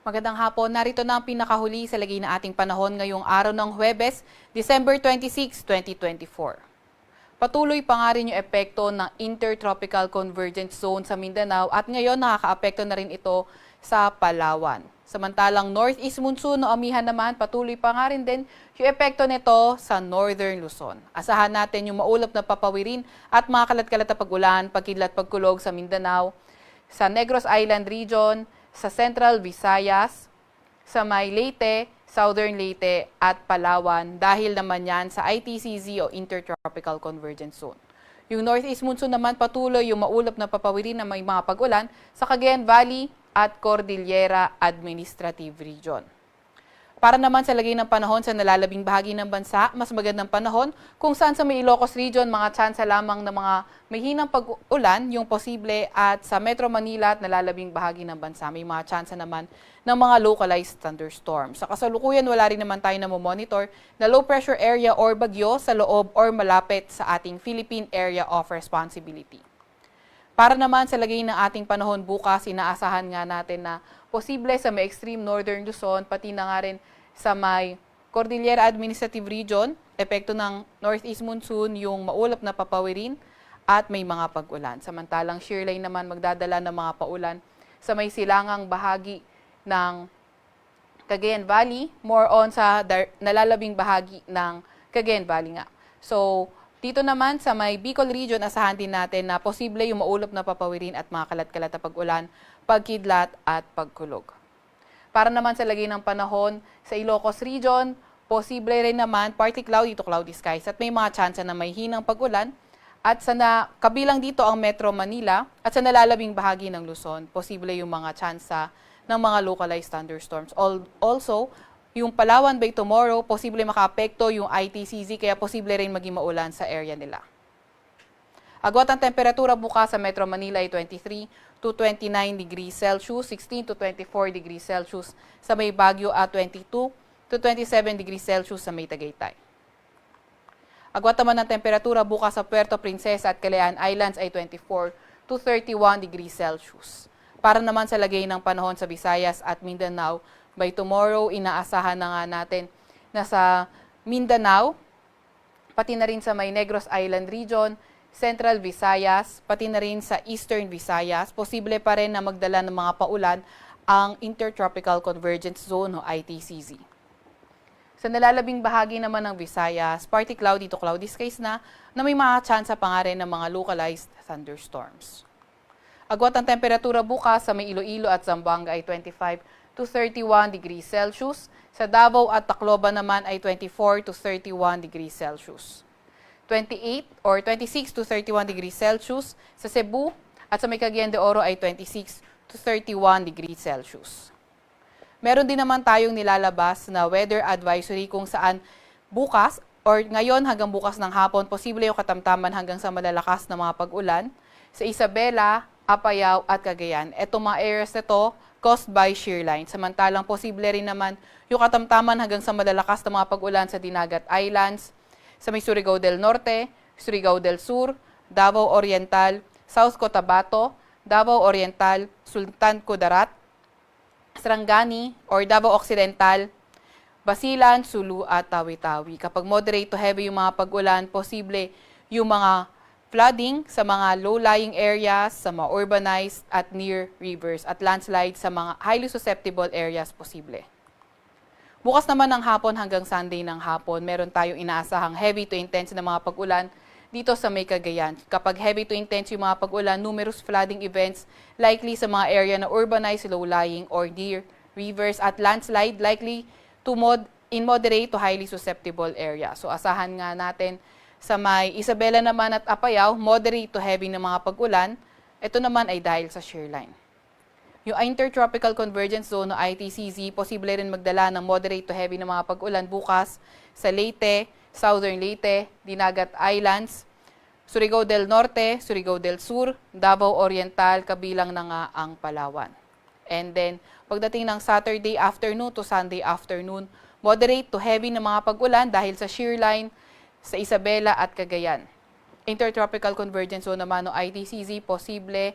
Magandang hapon. Narito na ang pinakahuli sa lagay na ating panahon ngayong araw ng Huwebes, December 26, 2024. Patuloy pa nga rin yung epekto ng Intertropical Convergence Zone sa Mindanao at ngayon nakakaapekto na rin ito sa Palawan. Samantalang Northeast Monsoon o amihan naman, patuloy pa nga rin din yung epekto nito sa Northern Luzon. Asahan natin yung maulap na papawirin at mga kalat-kalat na pag-ulan, pagkidlat, pagkulog sa Mindanao, sa Negros Island Region, sa Central Visayas, sa may Leyte, Southern Leyte at Palawan dahil naman yan sa ITCZ o Intertropical Convergence Zone. Yung Northeast Monsoon naman patuloy yung maulap na papawirin na may mga pag-ulan sa Cagayan Valley at Cordillera Administrative Region. Para naman sa lagay ng panahon sa nalalabing bahagi ng bansa, mas magandang panahon kung saan sa may Ilocos Region, mga tsansa lamang ng mga mahinang pag-ulan yung posible at sa Metro Manila at nalalabing bahagi ng bansa, may mga tsansa naman ng mga localized thunderstorms. Sa kasalukuyan, wala rin naman tayo na monitor na low pressure area or bagyo sa loob or malapit sa ating Philippine Area of Responsibility. Para naman sa lagay ng ating panahon bukas, inaasahan nga natin na posible sa may extreme northern Luzon, pati na nga rin sa may Cordillera Administrative Region, epekto ng Northeast Monsoon, yung maulap na papawirin at may mga pag-ulan. Samantalang shear line naman magdadala ng mga paulan sa may silangang bahagi ng Cagayan Valley, more on sa nalalabing bahagi ng Cagayan Valley nga. So, dito naman sa may Bicol Region, asahan din natin na posible yung maulap na papawirin at mga kalat-kalat na pag-ulan, pagkidlat at pagkulog. Para naman sa lagay ng panahon sa Ilocos Region, posible rin naman partly cloudy to cloudy skies at may mga tsansa na may hinang pag-ulan at kabilang dito ang Metro Manila at sa nalalabing bahagi ng Luzon, posible yung mga tsansa ng mga localized thunderstorms. Also, yung Palawan by tomorrow, posible makaapekto yung ITCZ kaya posible rin maging maulan sa area nila. Agwat ang temperatura bukas sa Metro Manila ay 23 to 29 degrees Celsius, 16 to 24 degrees Celsius sa may Baguio at 22 to 27 degrees Celsius sa may Tagaytay. Agwat naman ang temperatura bukas sa Puerto Princesa at Calayan Islands ay 24 to 31 degrees Celsius. Para naman sa lagay ng panahon sa Visayas at Mindanao, by tomorrow, inaasahan na nga natin na sa Mindanao, pati na rin sa may Negros Island Region, Central Visayas, pati na rin sa Eastern Visayas, posible pa rin na magdala ng mga paulan ang Intertropical Convergence Zone o ITCZ. Sa nalalabing bahagi naman ng Visayas, partly cloudy to cloudy skies na may mga tsansa pa nga rin ng mga localized thunderstorms. Agwat ang temperatura bukas sa may Iloilo at Zamboanga ay 25 to 31 degrees Celsius. Sa Davao at Tacloban naman ay 24 to 31 degrees Celsius. 28 or 26 to 31 degrees Celsius sa Cebu at sa may Cagayan de Oro ay 26 to 31 degrees Celsius. Meron din naman tayong nilalabas na weather advisory kung saan bukas or ngayon hanggang bukas ng hapon, posible yung katamtaman hanggang sa malalakas na mga pag-ulan sa Isabela, Apayao at Cagayan. Etong mga areas na to caused by shear line. Samantalang posible rin naman yung katamtaman hanggang sa malalakas na mga pag-ulan sa Dinagat Islands, sa may Surigao del Norte, Surigao del Sur, Davao Oriental, South Cotabato, Davao Oriental, Sultan Kudarat, Sarangani or Davao Occidental, Basilan, Sulu at Tawi-Tawi. Kapag moderate to heavy yung mga pag-ulan, posible yung mga flooding sa mga low-lying areas, sa mga urbanized at near rivers at landslides sa mga highly susceptible areas posible. Bukas naman ng hapon hanggang Sunday ng hapon, meron tayong inaasahang heavy to intense na mga pag-ulan dito sa may Cagayan. Kapag heavy to intense yung mga pag-ulan, numerous flooding events likely sa mga area na urbanized, low-lying or near rivers at landslide likely to in moderate to highly susceptible area. So asahan nga natin sa may Isabela naman at Apayao, moderate to heavy na mga pag-ulan. Ito naman ay dahil sa shear line. Yung Intertropical Convergence Zone o ITCZ, posible rin magdala ng moderate to heavy na mga pag-ulan bukas sa Leyte, Southern Leyte, Dinagat Islands, Surigao del Norte, Surigao del Sur, Davao Oriental, kabilang na nga ang Palawan. And then, pagdating ng Saturday afternoon to Sunday afternoon, moderate to heavy na mga pag-ulan dahil sa shear line sa Isabela at Cagayan. Intertropical Convergence Zone naman o ITCZ, posible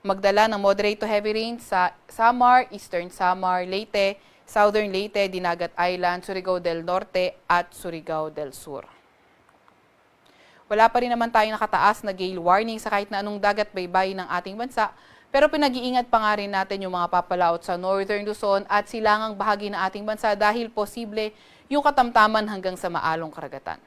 magdala ng moderate to heavy rain sa Samar, Eastern Samar, Leyte, Southern Leyte, Dinagat Island, Surigao del Norte at Surigao del Sur. Wala pa rin naman tayong nakataas na gale warning sa kahit na anong dagat baybayin ng ating bansa, pero pinag-iingat pa nga rin natin yung mga papalaot sa Northern Luzon at silangang bahagi ng ating bansa dahil posible yung katamtaman hanggang sa maalong karagatan.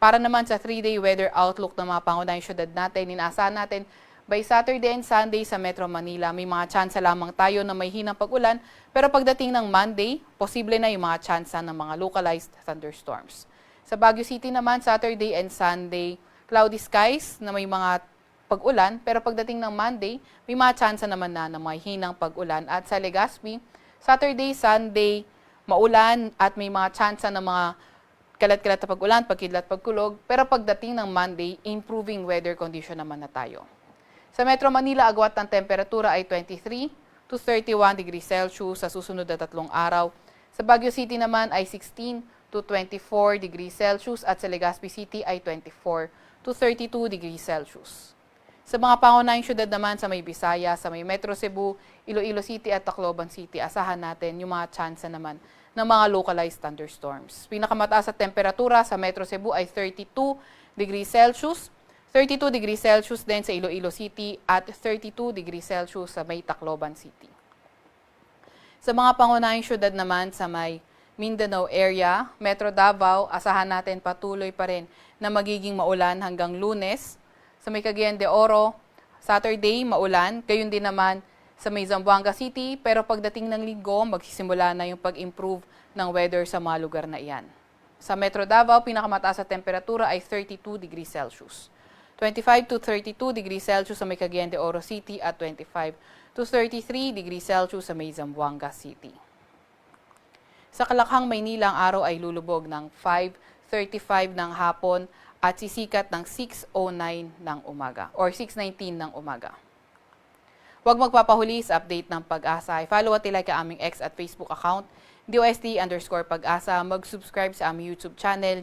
Para naman sa 3-day weather outlook ng mga pangunahing syudad natin, inaasahan natin by Saturday and Sunday sa Metro Manila, may mga tsansa lamang tayo na may hinang pag-ulan, pero pagdating ng Monday, posible na yung mga tsansa ng mga localized thunderstorms. Sa Baguio City naman, Saturday and Sunday, cloudy skies na may mga pag-ulan, pero pagdating ng Monday, may mga tsansa naman na may hinang pag-ulan. At sa Legazpi, Saturday, Sunday, maulan at may mga tsansa ng mga kalat-kalat na pag-ulan, pagkidlat, pagkulog, pero pagdating ng Monday, improving weather condition naman na tayo. Sa Metro Manila, agwat ng temperatura ay 23 to 31 degrees Celsius sa susunod na 3 araw. Sa Baguio City naman ay 16 to 24 degrees Celsius at sa Legazpi City ay 24 to 32 degrees Celsius. Sa mga pangunahing syudad naman sa may Bisaya, sa may Metro Cebu, Iloilo City at Tacloban City, asahan natin yung mga tsansa naman ng mga localized thunderstorms. Pinakamataas sa temperatura sa Metro Cebu ay 32 degrees Celsius, 32 degrees Celsius din sa Iloilo City at 32 degrees Celsius sa may Tacloban City. Sa mga pangunahing syudad naman sa may Mindanao area, Metro Davao, asahan natin patuloy pa rin na magiging maulan hanggang Lunes. Sa may Cagayan de Oro, Saturday, maulan. Gayon din naman sa may Zamboanga City, pero pagdating ng Linggo, magsisimula na yung pag-improve ng weather sa mga lugar na iyan. Sa Metro Davao, pinakamataas sa temperatura ay 32 degrees Celsius. 25 to 32 degrees Celsius sa may Cagayan de Oro City at 25 to 33 degrees Celsius sa may Zamboanga City. Sa Kalakhang, Maynila, ang araw ay lulubog ng 5:35 ng hapon at sisikat ng 6:09 ng umaga or 6:19 ng umaga. Huwag magpapahuli sa update ng Pag-asa. I-follow at like ang aming X at Facebook account, DOST_Pag-asa. Mag-subscribe sa aming YouTube channel,